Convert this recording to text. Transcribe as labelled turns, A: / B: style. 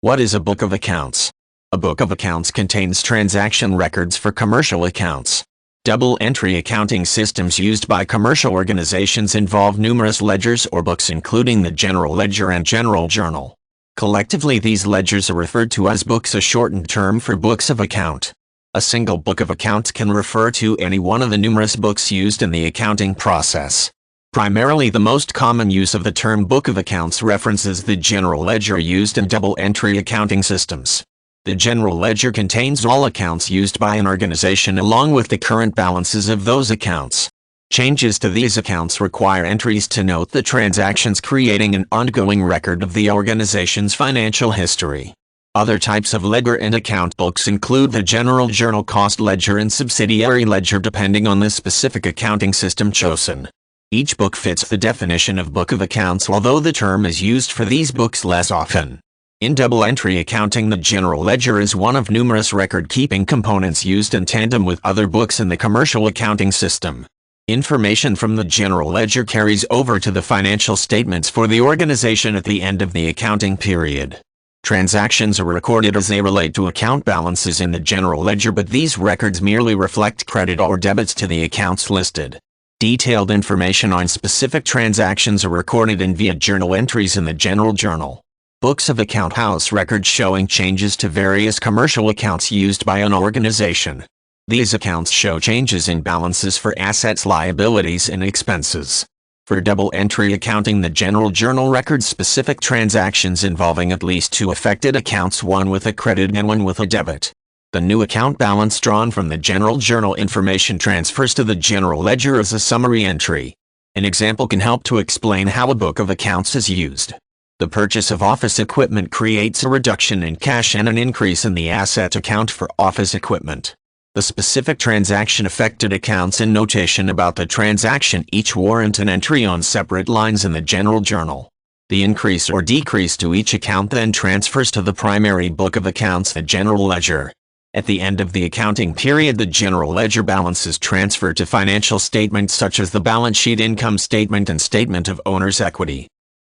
A: What is a book of accounts? A book of accounts contains transaction records for commercial accounts. Double-entry accounting systems used by commercial organizations involve numerous ledgers or books, including the general ledger and general journal. Collectively, these ledgers are referred to as books, a shortened term for books of account. A single book of accounts can refer to any one of the numerous books used in the accounting process. Primarily, the most common use of the term book of accounts references the general ledger used in double-entry accounting systems. The general ledger contains all accounts used by an organization along with the current balances of those accounts. Changes to these accounts require entries to note the transactions, creating an ongoing record of the organization's financial history. Other types of ledger and account books include the general journal, cost ledger, and subsidiary ledger, depending on the specific accounting system chosen. Each book fits the definition of book of accounts, although the term is used for these books less often. In double-entry accounting, the general ledger is one of numerous record-keeping components used in tandem with other books in the commercial accounting system. Information from the general ledger carries over to the financial statements for the organization at the end of the accounting period. Transactions are recorded as they relate to account balances in the general ledger, but these records merely reflect credit or debits to the accounts listed. Detailed information on specific transactions are recorded in via journal entries in the general journal. Books of account house records showing changes to various commercial accounts used by an organization. These accounts show changes in balances for assets, liabilities, and expenses. For double-entry accounting, the general journal records specific transactions involving at least two affected accounts, one with a credit and one with a debit. The new account balance drawn from the general journal information transfers to the general ledger as a summary entry. An example can help to explain how a book of accounts is used. The purchase of office equipment creates a reduction in cash and an increase in the asset account for office equipment. The specific transaction affected accounts and notation about the transaction each warrant an entry on separate lines in the general journal. The increase or decrease to each account then transfers to the primary book of accounts, the general ledger. At the end of the accounting period, the general ledger balance is transferred to financial statements such as the balance sheet, income statement, and statement of owner's equity.